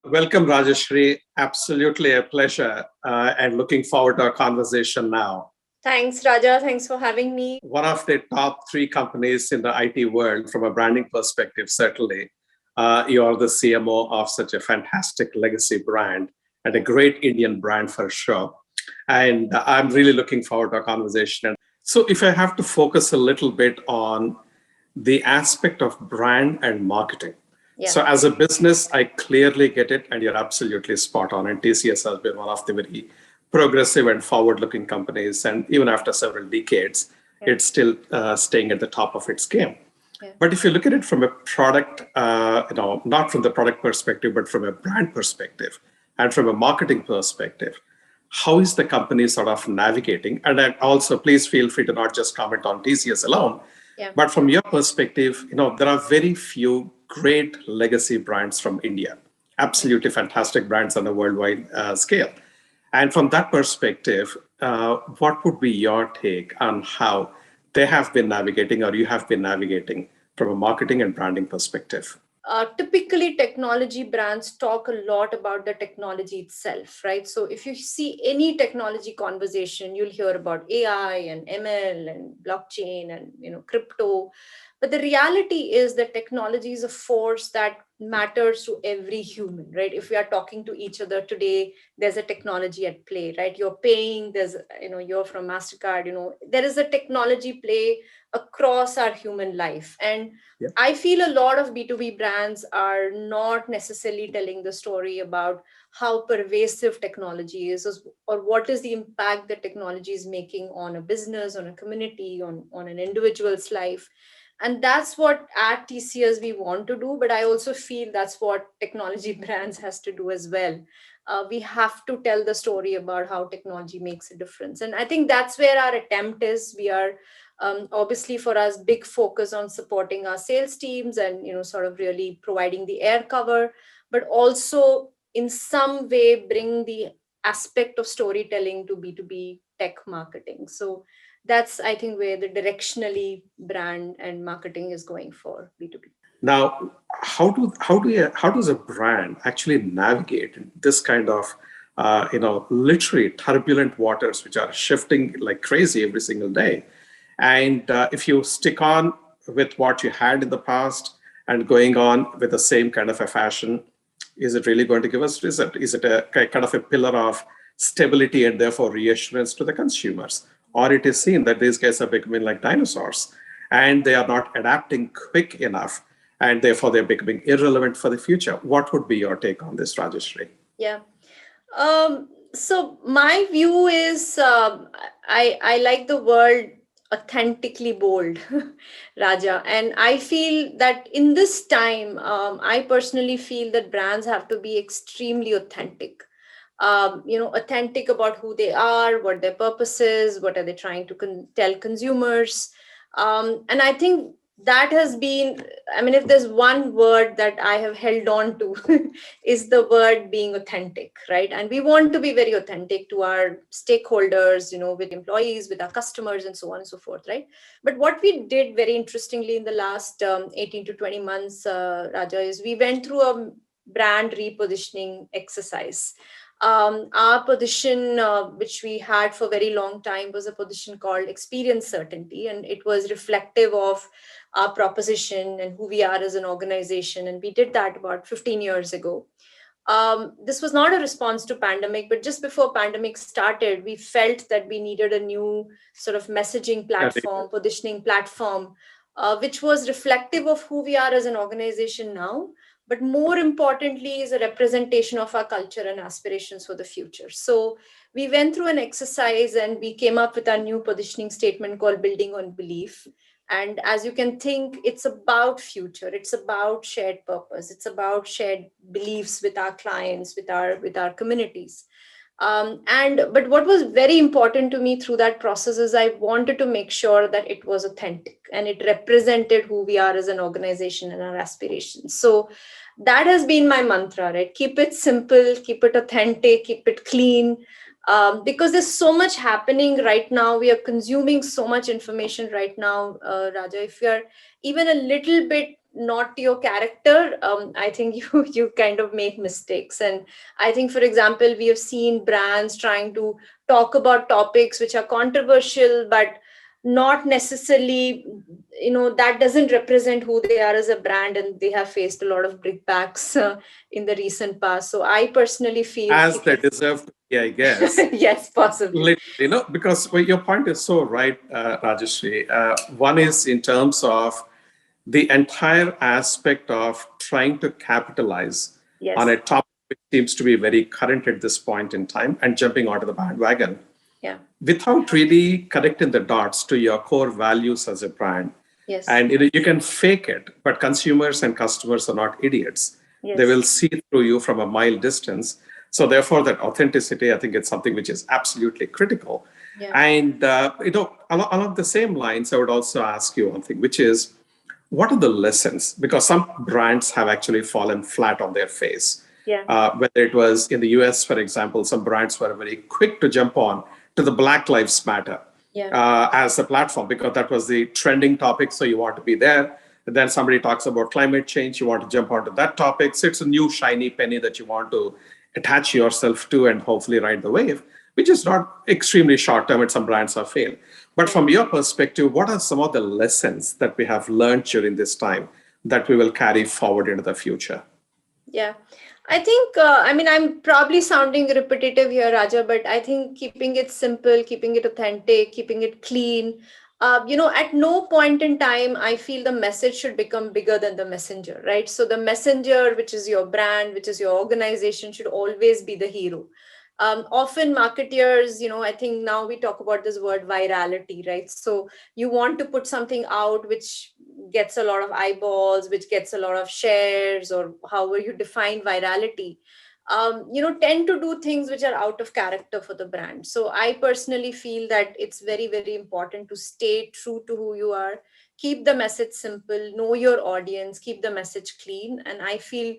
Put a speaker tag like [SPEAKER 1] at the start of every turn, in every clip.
[SPEAKER 1] Welcome, Rajeshri. Absolutely a pleasure and looking forward to our conversation now.
[SPEAKER 2] Thanks, Raja. Thanks for having me.
[SPEAKER 1] One of the top three companies in the IT world from a branding perspective, certainly. You are the CMO of such a fantastic legacy brand and a great Indian brand for sure. And I'm really looking forward to our conversation. So, if I have to focus a little bit on the aspect of brand and marketing. So,
[SPEAKER 2] Yeah.
[SPEAKER 1] as a business, I clearly get it, and you're absolutely spot on. And TCS has been one of the very progressive and forward looking companies. And even after several decades,
[SPEAKER 2] Yeah.
[SPEAKER 1] it's still staying at the top of its game.
[SPEAKER 2] Yeah.
[SPEAKER 1] But if you look at it from a product, not from the product perspective, but from a brand perspective and from a marketing perspective, how is the company sort of navigating? And then also, please feel free to not just comment on TCS alone,
[SPEAKER 2] Yeah.
[SPEAKER 1] but from your perspective, there are very few great legacy brands from India, absolutely fantastic brands on a worldwide scale. And from that perspective, what would be your take on how they have been navigating or you have been navigating from a marketing and branding perspective?
[SPEAKER 2] Typically, technology brands talk a lot about the technology itself, right? So, if you see any technology conversation, you'll hear about AI and ML and blockchain and crypto. But the reality is that technology is a force that matters to every human, right? If we are talking to each other today, there's a technology at play, right? You're paying, you're from Mastercard, there is a technology play across our human life. And
[SPEAKER 1] Yep.
[SPEAKER 2] I feel a lot of B2B brands are not necessarily telling the story about how pervasive technology is, or what is the impact that technology is making on a business, on a community, on an individual's life. And that's what at TCS we want to do. But I also feel that's what technology brands has to do as well. We have to tell the story about how technology makes a difference. And I think that's where our attempt is. We are obviously, for us, big focus on supporting our sales teams and sort of really providing the air cover, but also in some way bring the aspect of storytelling to B2B tech marketing. So that's, I think, where the directionally brand and marketing is going for B2B.
[SPEAKER 1] Now, how does a brand actually navigate this kind of literally turbulent waters which are shifting like crazy every single day? And if you stick on with what you had in the past and going on with the same kind of a fashion, is it really going to give us result? Is it a kind of a pillar of stability and therefore reassurance to the consumers? Or it is seen that these guys are becoming like dinosaurs and they are not adapting quick enough and therefore they're becoming irrelevant for the future. What would be your take on this, Rajeshri?
[SPEAKER 2] Yeah. So my view is I like the word authentically bold, Raja, and I feel that in this time, I personally feel that brands have to be extremely authentic. Authentic about who they are, what their purpose is, what are they trying to tell consumers, and I think that has been, I mean, if there's one word that I have held on to is the word being authentic, right? And we want to be very authentic to our stakeholders, with employees, with our customers, and so on and so forth, right? But what we did very interestingly in the last 18 to 20 months, Raja, is we went through a brand repositioning exercise. Our position, which we had for a very long time, was a position called experience certainty, and it was reflective of our proposition and who we are as an organization. And we did that about 15 years ago. This was not a response to pandemic, but just before pandemic started, we felt that we needed a new sort of messaging platform, positioning platform, which was reflective of who we are as an organization now, but more importantly is a representation of our culture and aspirations for the future. So we went through an exercise and we came up with our new positioning statement called Building on Belief. And as you can think, it's about future, it's about shared purpose, it's about shared beliefs with our clients, with our communities. And but what was very important to me through that process is I wanted to make sure that it was authentic and it represented who we are as an organization and our aspirations. So that has been my mantra, right? Keep it simple, keep it authentic, keep it clean, because there's so much happening right now. We are consuming so much information right now, Raja. If we are even a little bit not your character, I think you kind of make mistakes. And I think, for example, we have seen brands trying to talk about topics which are controversial, but not necessarily, that doesn't represent who they are as a brand, and they have faced a lot of brickbacks in the recent past. So I personally feel
[SPEAKER 1] As they deserve to be, I guess.
[SPEAKER 2] yes, possibly.
[SPEAKER 1] Literally, because well, your point is so right, Rajashri. One is in terms of the entire aspect of trying to capitalize on
[SPEAKER 2] Yes.
[SPEAKER 1] a topic which seems to be very current at this point in time and jumping onto the bandwagon
[SPEAKER 2] Yeah.
[SPEAKER 1] without really connecting the dots to your core values as a brand.
[SPEAKER 2] Yes.
[SPEAKER 1] And you can fake it, but consumers and customers are not idiots. They
[SPEAKER 2] Yes.
[SPEAKER 1] will see through you from a mile distance. So therefore, that authenticity, I think it's something which is absolutely critical.
[SPEAKER 2] Yeah.
[SPEAKER 1] And along the same lines, I would also ask you one thing, which is, what are the lessons? Because some brands have actually fallen flat on their face.
[SPEAKER 2] Yeah.
[SPEAKER 1] Whether it was in the US, for example, some brands were very quick to jump on to the Black Lives Matter
[SPEAKER 2] Yeah.
[SPEAKER 1] as a platform because that was the trending topic. So you want to be there. And then somebody talks about climate change, you want to jump onto that topic. So it's a new shiny penny that you want to attach yourself to and hopefully ride the wave, which is not extremely short term, and some brands have failed. But from your perspective, what are some of the lessons that we have learned during this time that we will carry forward into the future?
[SPEAKER 2] Yeah, I think, I mean, I'm probably sounding repetitive here, Raja, but I think keeping it simple, keeping it authentic, keeping it clean, at no point in time, I feel the message should become bigger than the messenger, right? So the messenger, which is your brand, which is your organization, should always be the hero. Often marketeers, I think now we talk about this word virality, right? So you want to put something out which gets a lot of eyeballs, which gets a lot of shares, or however you define virality, tend to do things which are out of character for the brand. So I personally feel that it's very, very important to stay true to who you are, keep the message simple, know your audience, keep the message clean. And I feel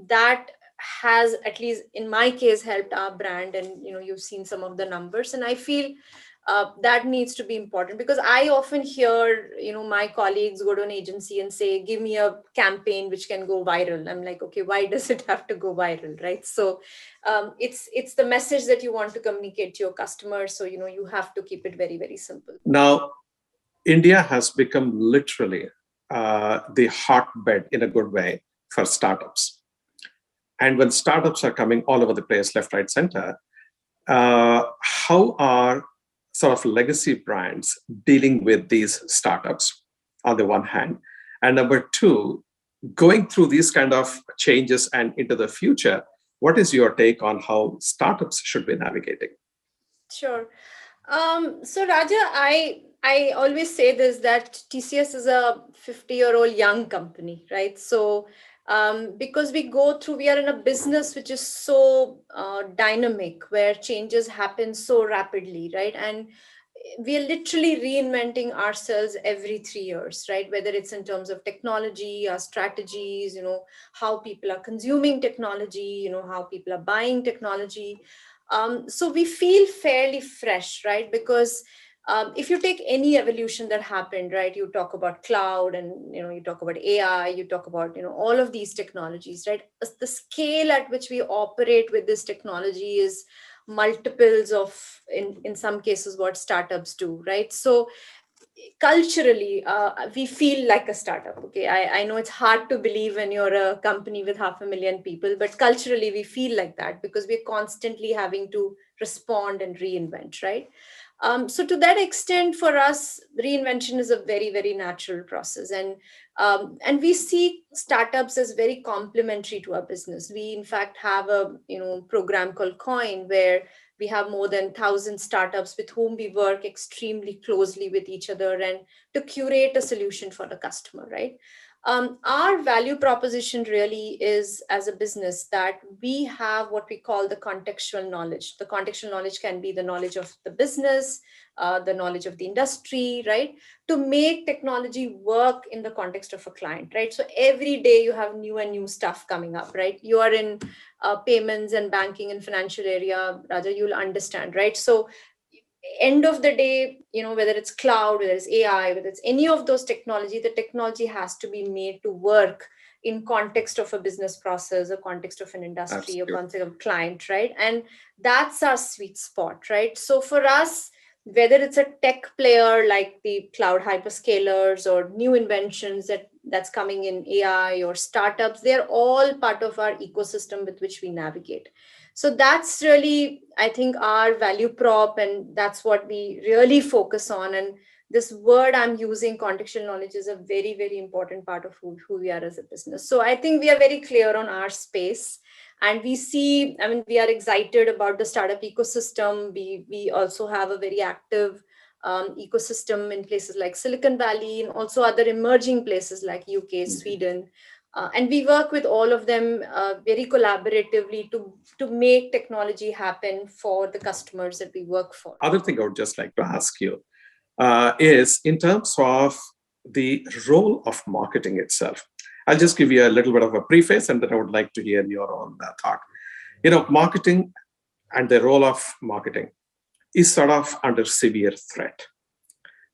[SPEAKER 2] that has, at least in my case, helped our brand. And you've seen some of the numbers, and I feel that needs to be important, because I often hear my colleagues go to an agency and say, give me a campaign which can go viral. I'm like, okay, why does it have to go viral, right? So it's the message that you want to communicate to your customers, so you have to keep it very, very simple.
[SPEAKER 1] Now, India has become literally the hotbed in a good way for startups. And when startups are coming all over the place, left, right, center, how are sort of legacy brands dealing with these startups on the one hand? And number two, going through these kind of changes and into the future, what is your take on how startups should be navigating?
[SPEAKER 2] Sure. So Raja, I always say this, that TCS is a 50-year-old young company, right? So because we are in a business which is so dynamic, where changes happen so rapidly, right? And we are literally reinventing ourselves every 3 years, right? Whether it's in terms of technology, our strategies, how people are consuming technology, how people are buying technology. So we feel fairly fresh, right? Because if you take any evolution that happened, right, you talk about cloud, and you talk about AI, you talk about all of these technologies, right? The scale at which we operate with this technology is multiples of, in some cases, what startups do, right? So culturally, we feel like a startup. Okay, I know it's hard to believe when you're a company with 500,000 people, but culturally we feel like that because we're constantly having to respond and reinvent, right? So to that extent, for us, reinvention is a very, very natural process, and we see startups as very complementary to our business. We in fact have a program called Coin, where we have more than 1,000 startups with whom we work extremely closely with each other, and to curate a solution for the customer, right? Our value proposition really is, as a business, that we have what we call the contextual knowledge. The contextual knowledge can be the knowledge of the business, the knowledge of the industry, right? To make technology work in the context of a client, right? So every day you have new and new stuff coming up, right? You are in payments and banking and financial area, Raja, you'll understand, right? So end of the day, whether it's cloud, whether it's AI, whether it's any of those technology, the technology has to be made to work in context of a business process, a context of an industry, a
[SPEAKER 1] Absolutely.
[SPEAKER 2] context of client, right? And that's our sweet spot, right? So for us, whether it's a tech player like the cloud hyperscalers or new inventions that's coming in AI or startups, they're all part of our ecosystem with which we navigate. So that's really, I think, our value prop, and that's what we really focus on. And this word I'm using, contextual knowledge, is a very, very important part of who we are as a business. So I think we are very clear on our space. And we see, I mean, we are excited about the startup ecosystem. We also have a very active ecosystem in places like Silicon Valley and also other emerging places like UK, Sweden. And we work with all of them very collaboratively to make technology happen for the customers that we work for.
[SPEAKER 1] Other thing I would just like to ask you is in terms of the role of marketing itself. I'll just give you a little bit of a preface, and then I would like to hear your own thought. Marketing and the role of marketing is sort of under severe threat,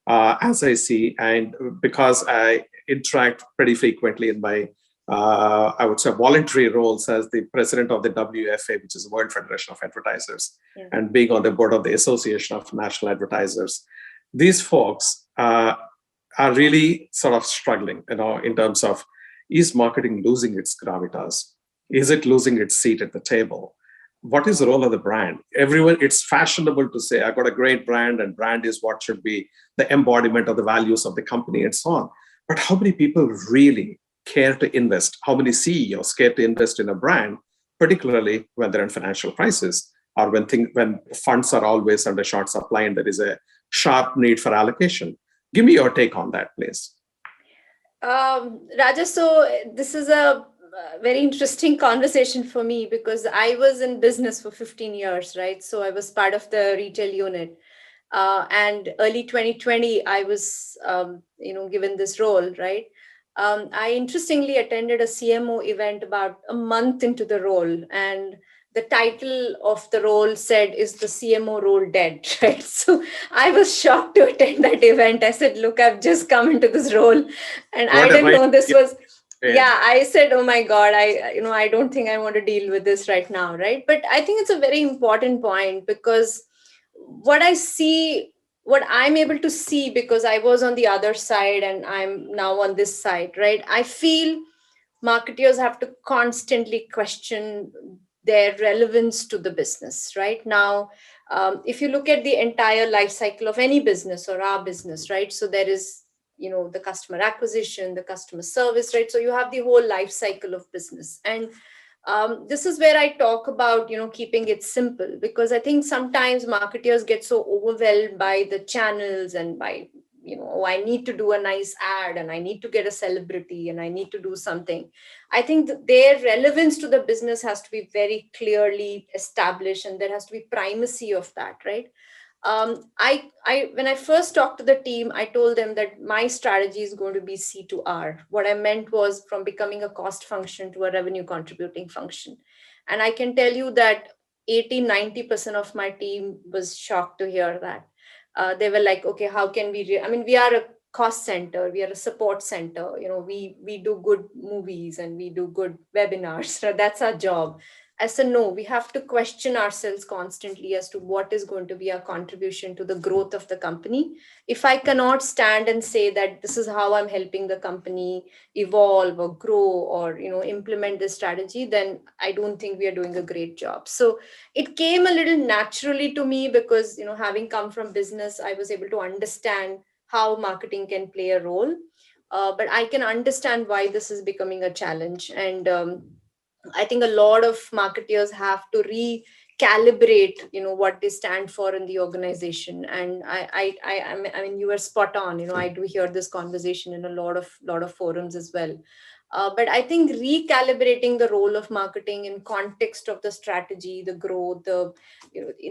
[SPEAKER 1] as I see, and because I interact pretty frequently in my, I would say, voluntary roles as the president of the WFA, which is the World Federation of Advertisers, and being on the board of the Association of National Advertisers. These folks are really sort of struggling, in terms of, is marketing losing its gravitas? Is it losing its seat at the table? What is the role of the brand? Everyone, it's fashionable to say, I got a great brand, and brand is what should be the embodiment of the values of the company and so on. But how many people really care to invest? How many CEOs care to invest in a brand, particularly when they're in financial crisis, or when funds are always under short supply and there is a sharp need for allocation? Give me your take on that, please.
[SPEAKER 2] Raja, so this is a very interesting conversation for me because I was in business for 15 years, right? So I was part of the retail unit. And early 2020, I was, given this role, right? I interestingly attended a CMO event about a month into the role, and the title of the role said, "Is the CMO role dead?" Right? So I was shocked to attend that event. I said, "Look, I've just come into this role, and I didn't know this was." Yeah, I said, "Oh my God, I don't think I want to deal with this right now," right? But I think it's a very important point because what I see, what I'm able to see, because I was on the other side and I'm now on this side, right? I feel marketers have to constantly question their relevance to the business, right? Now, if you look at the entire life cycle of any business or our business, right? So there is, the customer acquisition, the customer service, right? So you have the whole life cycle of business. And this is where I talk about, keeping it simple, because I think sometimes marketers get so overwhelmed by the channels and by, oh, I need to do a nice ad and I need to get a celebrity and I need to do something. I think that their relevance to the business has to be very clearly established, and there has to be primacy of that, right? I when I first talked to the team, I told them that my strategy is going to be C2R. What I meant was from becoming a cost function to a revenue contributing function. And I can tell you that 80-90% of my team was shocked to hear that. They were like, okay, how can we, I mean, we are a cost center, we are a support center, we do good movies and we do good webinars. So that's our job. I said, no, we have to question ourselves constantly as to what is going to be our contribution to the growth of the company. If I cannot stand and say that this is how I'm helping the company evolve or grow or, implement this strategy, then I don't think we are doing a great job. So it came a little naturally to me because, having come from business, I was able to understand how marketing can play a role. But I can understand why this is becoming a challenge. And I think a lot of marketeers have to recalibrate, what they stand for in the organization. And I mean, you were spot on. I do hear this conversation in a lot of forums as well. But I think recalibrating the role of marketing in context of the strategy, the growth,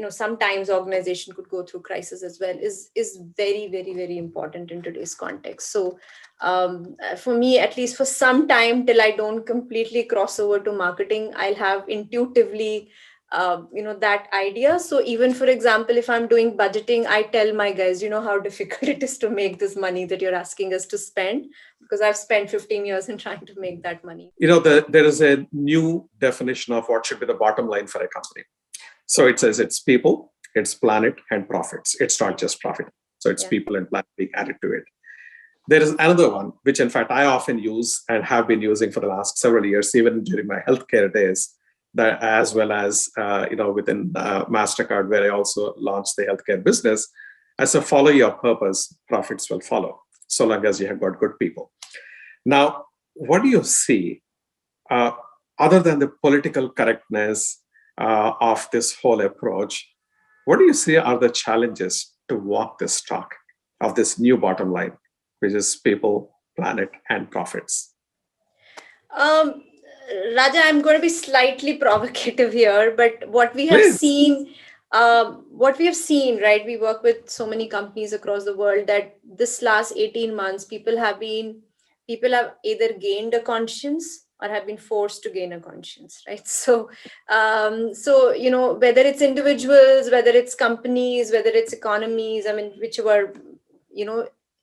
[SPEAKER 2] sometimes organization could go through crisis as well, is very, very, very important in today's context. So for me, at least for some time, till I don't completely cross over to marketing, I'll have intuitively that idea. So even, for example, if I'm doing budgeting, I tell my guys, how difficult it is to make this money that you're asking us to spend, because I've spent 15 years in trying to make that money.
[SPEAKER 1] There is a new definition of what should be the bottom line for a company. So it says it's people, it's planet, and profits. It's not just profit. So it's people and planet being added to it. There is another one, which in fact I often use and have been using for the last several years, even during my healthcare days, that as well as within MasterCard, where I also launched the healthcare business. As a follow your purpose, profits will follow, so long as you have got good people. Now, what do you see, other than the political correctness of this whole approach? What do you see are the challenges to walk this talk of this new bottom line, which is people, planet, and profits?
[SPEAKER 2] Raja, I'm going to be slightly provocative here, but what we have
[SPEAKER 1] Please.
[SPEAKER 2] seen, right? We work with so many companies across the world that this last 18 months, people have either gained a conscience or have been forced to gain a conscience, right? So, whether it's individuals, whether it's companies, whether it's economies, whichever,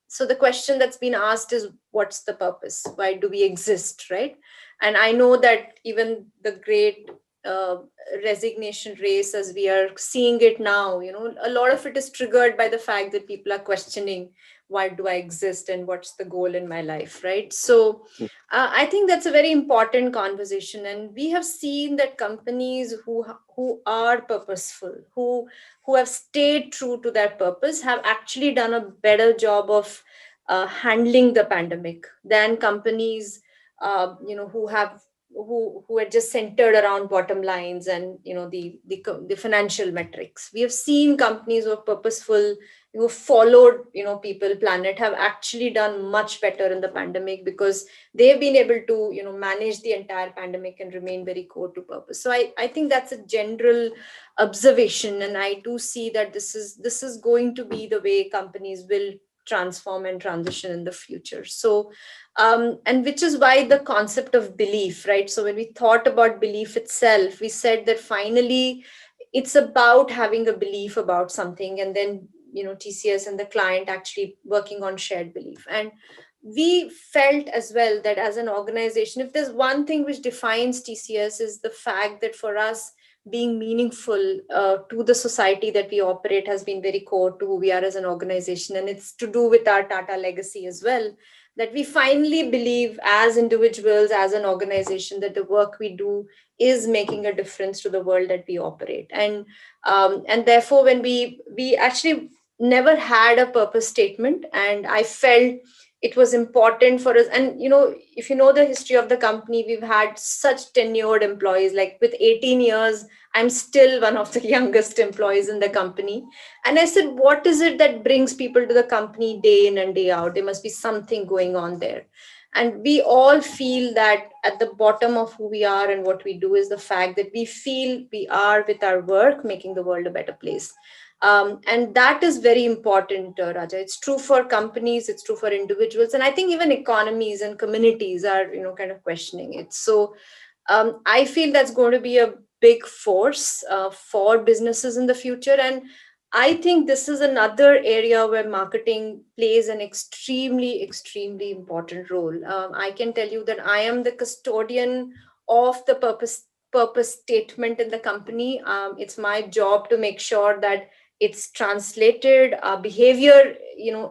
[SPEAKER 2] so the question that's been asked is, what's the purpose? Why do we exist, right? And I know that even the great resignation race, as we are seeing it now, a lot of it is triggered by the fact that people are questioning, why do I exist and what's the goal in my life, right? So I think that's a very important conversation. And we have seen that companies who are purposeful, who have stayed true to their purpose, have actually done a better job of handling the pandemic than companies who are just centered around bottom lines and the financial metrics. We have seen companies who are purposeful, who followed people, planet, have actually done much better in the pandemic, because they've been able to manage the entire pandemic and remain very core to purpose. So I think that's a general observation, and I do see that this is going to be the way companies will transform and transition in the future. So and which is why the concept of belief, right? So when we thought about belief itself, we said that finally it's about having a belief about something, and then TCS and the client actually working on shared belief. And we felt as well that as an organization, if there's one thing which defines TCS, is the fact that for us, being meaningful to the society that we operate has been very core to who we are as an organization. And it's to do with our Tata legacy as well, that we finally believe as individuals, as an organization, that the work we do is making a difference to the world that we operate. And therefore, when we actually never had a purpose statement, and I felt it was important for us. And if you know the history of the company, we've had such tenured employees. Like with 18 years, I'm still one of the youngest employees in the company. And I said, what is it that brings people to the company day in and day out? There must be something going on there. And we all feel that at the bottom of who we are and what we do is the fact that we feel we are, with our work, making the world a better place. And that is very important, Raja. It's true for companies, it's true for individuals, and I think even economies and communities are, kind of questioning it. So I feel that's going to be a big force for businesses in the future. And I think this is another area where marketing plays an extremely, extremely important role. I can tell you that I am the custodian of the purpose statement in the company. It's my job to make sure that it's translated. Our behavior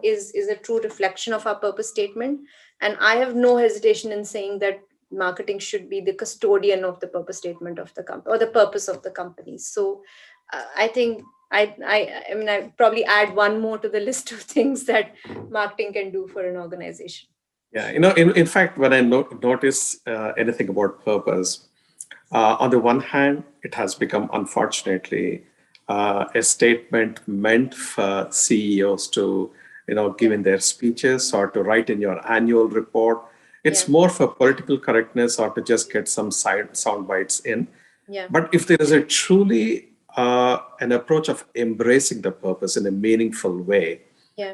[SPEAKER 2] is a true reflection of our purpose statement, and I have no hesitation in saying that marketing should be the custodian of the purpose statement of the company, or the purpose of the company. So I think I probably add one more to the list of things that marketing can do for an organization.
[SPEAKER 1] Yeah, in fact, when I notice anything about purpose, on the one hand, it has become, unfortunately, a statement meant for CEOs to, give in their speeches or to write in your annual report. It's more for political correctness or to just get some sound bites in.
[SPEAKER 2] Yeah.
[SPEAKER 1] But if there is a truly an approach of embracing the purpose in a meaningful way,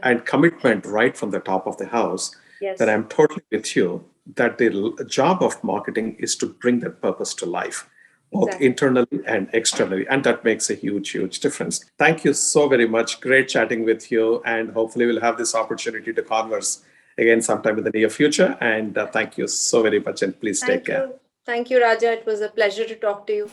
[SPEAKER 1] and commitment right from the top of the house, then I'm totally with you that the job of marketing is to bring that purpose to life. both
[SPEAKER 2] Exactly.
[SPEAKER 1] internally and externally. And that makes a huge, huge difference. Thank you so very much. Great chatting with you. And hopefully, we'll have this opportunity to converse again sometime in the near future. And thank you so very much. And please take
[SPEAKER 2] Thank
[SPEAKER 1] care.
[SPEAKER 2] you. Thank you, Raja. It was a pleasure to talk to you.